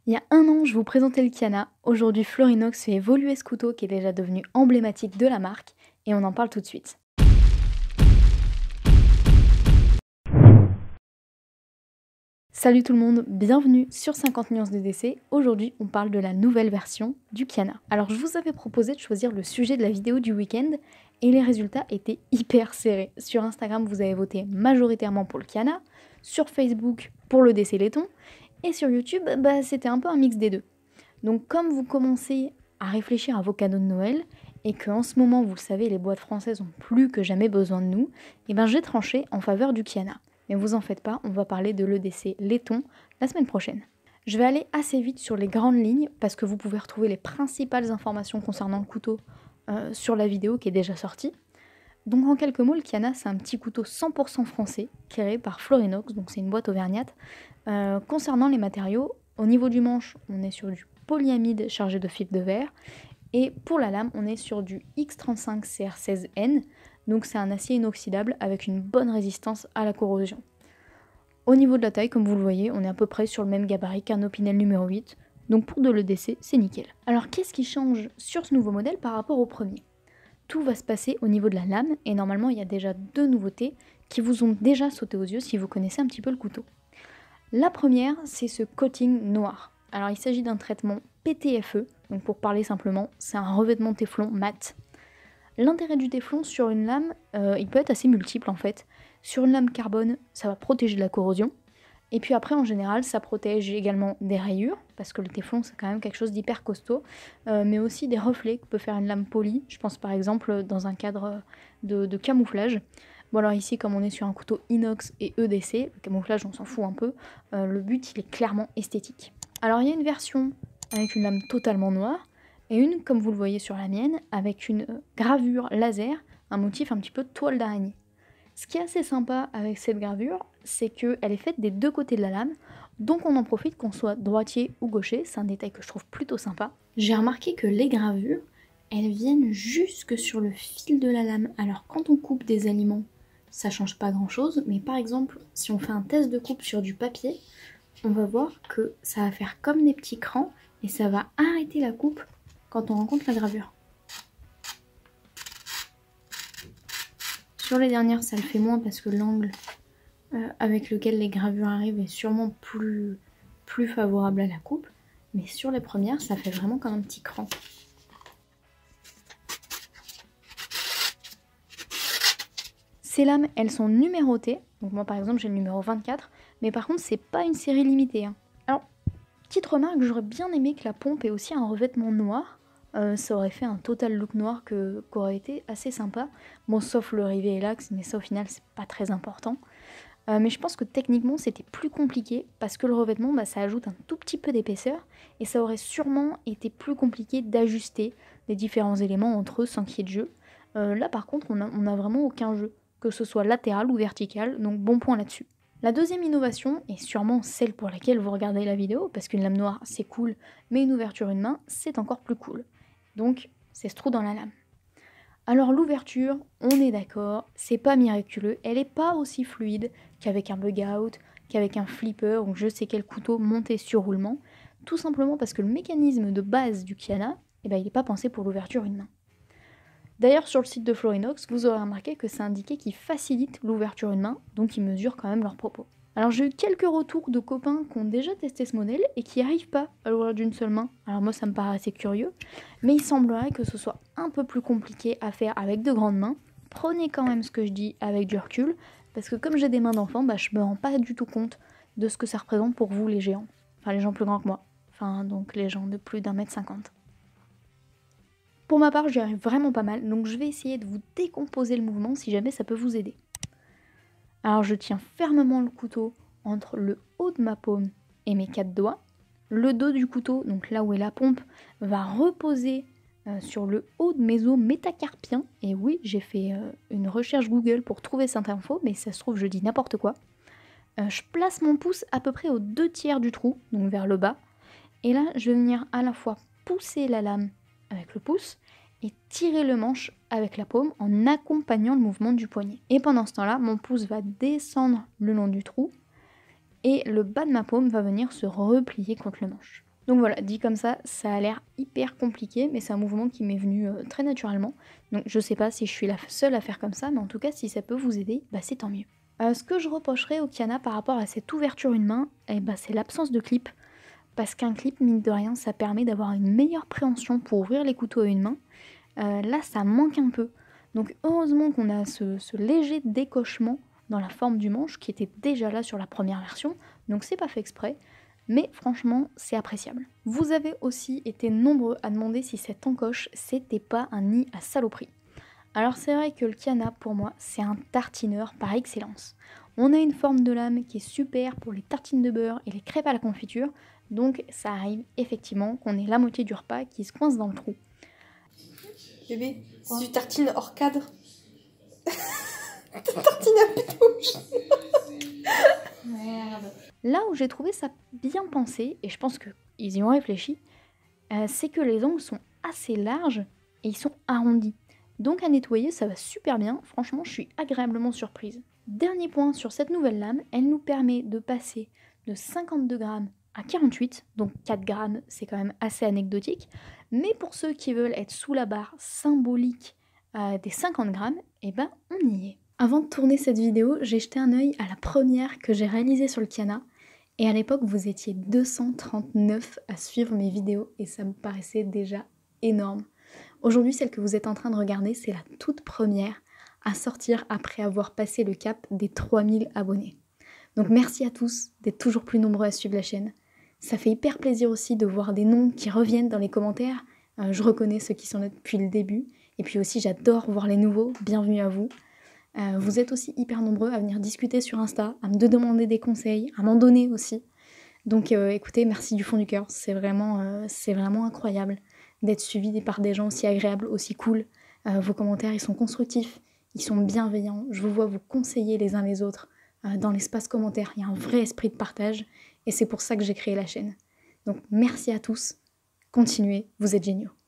Il y a un an, je vous présentais le Kiana. Aujourd'hui, Florinox fait évoluer ce couteau qui est déjà devenu emblématique de la marque et on en parle tout de suite. Salut tout le monde, bienvenue sur 50 nuances de DC. Aujourd'hui, on parle de la nouvelle version du Kiana. Alors, je vous avais proposé de choisir le sujet de la vidéo du week-end et les résultats étaient hyper serrés. Sur Instagram, vous avez voté majoritairement pour le Kiana, sur Facebook pour le DC laiton et sur YouTube, c'était un peu un mix des deux. Donc comme vous commencez à réfléchir à vos cadeaux de Noël et qu'en ce moment, vous le savez, les boîtes françaises ont plus que jamais besoin de nous, j'ai tranché en faveur du Kiana. Mais vous en faites pas, on va parler de l'EDC laiton la semaine prochaine. Je vais aller assez vite sur les grandes lignes parce que vous pouvez retrouver les principales informations concernant le couteau sur la vidéo qui est déjà sortie. Donc en quelques mots, le Kiana c'est un petit couteau 100% français créé par Florinox, donc c'est une boîte auvergnate. Concernant les matériaux, au niveau du manche, on est sur du polyamide chargé de fibre de verre. Et pour la lame, on est sur du X35 CR16N. Donc c'est un acier inoxydable avec une bonne résistance à la corrosion. Au niveau de la taille, comme vous le voyez, on est à peu près sur le même gabarit qu'un Opinel numéro 8. Donc pour de l'EDC, c'est nickel. Alors qu'est-ce qui change sur ce nouveau modèle par rapport au premier ? Tout va se passer au niveau de la lame et normalement il y a déjà deux nouveautés qui vous ont déjà sauté aux yeux si vous connaissez un petit peu le couteau. La première, c'est ce coating noir. Alors il s'agit d'un traitement PTFE, donc pour parler simplement, c'est un revêtement téflon mat. L'intérêt du téflon sur une lame, il peut être assez multiple en fait. Sur une lame carbone, ça va protéger de la corrosion. Et puis après, en général, ça protège également des rayures, parce que le téflon, c'est quand même quelque chose d'hyper costaud, mais aussi des reflets que peut faire une lame polie. Je pense par exemple dans un cadre de camouflage. Bon alors ici, comme on est sur un couteau inox et EDC, le camouflage, on s'en fout un peu, le but, il est clairement esthétique. Alors il y a une version avec une lame totalement noire, et une, comme vous le voyez sur la mienne, avec une gravure laser, un motif un petit peu toile d'araignée. Ce qui est assez sympa avec cette gravure, c'est qu'elle est faite des deux côtés de la lame, donc on en profite qu'on soit droitier ou gaucher, c'est un détail que je trouve plutôt sympa. J'ai remarqué que les gravures, elles viennent jusque sur le fil de la lame. Alors quand on coupe des aliments, ça change pas grand chose, mais par exemple, si on fait un test de coupe sur du papier, on va voir que ça va faire comme des petits crans et ça va arrêter la coupe quand on rencontre la gravure. Sur les dernières, ça le fait moins parce que l'angle avec lequel les gravures arrivent est sûrement plus favorable à la coupe. Mais sur les premières, ça fait vraiment comme un petit cran. Ces lames, elles sont numérotées. Donc moi par exemple, j'ai le numéro 24. Mais par contre, c'est pas une série limitée. Alors, petite remarque, j'aurais bien aimé que la pompe ait aussi un revêtement noir. Ça aurait fait un total look noir qu'aurait été assez sympa. Bon, sauf le rivet et l'axe, mais ça au final c'est pas très important. Mais je pense que techniquement c'était plus compliqué parce que le revêtement ça ajoute un tout petit peu d'épaisseur et ça aurait sûrement été plus compliqué d'ajuster les différents éléments entre eux sans qu'il y ait de jeu. Là par contre on a vraiment aucun jeu, que ce soit latéral ou vertical, donc bon point là-dessus. La deuxième innovation, et sûrement celle pour laquelle vous regardez la vidéo, parce qu'une lame noire c'est cool, mais une ouverture une main c'est encore plus cool. Donc c'est ce trou dans la lame. Alors l'ouverture, on est d'accord, c'est pas miraculeux, elle est pas aussi fluide qu'avec un bug out, qu'avec un flipper ou je sais quel couteau monté sur roulement, tout simplement parce que le mécanisme de base du Kiana, il n'est pas pensé pour l'ouverture une main. D'ailleurs sur le site de Florinox, vous aurez remarqué que c'est indiqué qu'ils facilitent l'ouverture une main, donc ils mesurent quand même leurs propos. Alors j'ai eu quelques retours de copains qui ont déjà testé ce modèle et qui n'arrivent pas à l'ouvrir d'une seule main. Alors moi ça me paraît assez curieux, mais il semblerait que ce soit un peu plus compliqué à faire avec de grandes mains. Prenez quand même ce que je dis avec du recul, parce que comme j'ai des mains d'enfant, je me rends pas du tout compte de ce que ça représente pour vous les géants. Enfin les gens plus grands que moi, enfin donc les gens de plus d'1,50 m. Pour ma part j'y arrive vraiment pas mal, donc je vais essayer de vous décomposer le mouvement si jamais ça peut vous aider. Alors je tiens fermement le couteau entre le haut de ma paume et mes 4 doigts. Le dos du couteau, donc là où est la pompe, va reposer sur le haut de mes os métacarpiens. Et oui, j'ai fait une recherche Google pour trouver cette info, mais ça se trouve je dis n'importe quoi. Je place mon pouce à peu près aux 2/3 du trou, donc vers le bas. Et là, je vais venir à la fois pousser la lame avec le pouce et tirer le manche avec la paume en accompagnant le mouvement du poignet. Et pendant ce temps-là, mon pouce va descendre le long du trou et le bas de ma paume va venir se replier contre le manche. Donc voilà, dit comme ça a l'air hyper compliqué, mais c'est un mouvement qui m'est venu très naturellement. Donc je sais pas si je suis la seule à faire comme ça, mais en tout cas, si ça peut vous aider, bah c'est tant mieux. Ce que je reprocherais au Kiana par rapport à cette ouverture une main, eh bah, c'est l'absence de clip. Parce qu'un clip, mine de rien, ça permet d'avoir une meilleure préhension pour ouvrir les couteaux à une main. Là, ça manque un peu. Donc heureusement qu'on a ce léger décochement dans la forme du manche qui était déjà là sur la première version, donc c'est pas fait exprès, mais franchement c'est appréciable. Vous avez aussi été nombreux à demander si cette encoche c'était pas un nid à saloperie. Alors c'est vrai que le Kiana pour moi c'est un tartineur par excellence. On a une forme de lame qui est super pour les tartines de beurre et les crêpes à la confiture, donc ça arrive effectivement qu'on ait la moitié du repas qui se coince dans le trou. Bébé, si tu tartines hors cadre, tu tartines à pétouche. Merde. Là où j'ai trouvé ça bien pensé, et je pense qu'ils y ont réfléchi, c'est que les ongles sont assez larges et ils sont arrondis. Donc à nettoyer, ça va super bien. Franchement, je suis agréablement surprise. Dernier point sur cette nouvelle lame, elle nous permet de passer de 52 grammes à 48, donc 4 grammes, c'est quand même assez anecdotique. Mais pour ceux qui veulent être sous la barre symbolique des 50 grammes, eh ben on y est. Avant de tourner cette vidéo, j'ai jeté un œil à la première que j'ai réalisée sur le Kiana. Et à l'époque, vous étiez 239 à suivre mes vidéos et ça me paraissait déjà énorme. Aujourd'hui, celle que vous êtes en train de regarder, c'est la toute première à sortir après avoir passé le cap des 3000 abonnés. Donc merci à tous d'être toujours plus nombreux à suivre la chaîne. Ça fait hyper plaisir aussi de voir des noms qui reviennent dans les commentaires. Je reconnais ceux qui sont là depuis le début. Et puis aussi, j'adore voir les nouveaux. Bienvenue à vous. Vous êtes aussi hyper nombreux à venir discuter sur Insta, à me demander des conseils, à m'en donner aussi. Donc écoutez, merci du fond du cœur. C'est vraiment incroyable d'être suivi par des gens aussi agréables, aussi cool. Vos commentaires, ils sont constructifs, ils sont bienveillants. Je vous vois vous conseiller les uns les autres. Dans l'espace commentaire, il y a un vrai esprit de partage. Et c'est pour ça que j'ai créé la chaîne. Donc merci à tous. Continuez, vous êtes géniaux.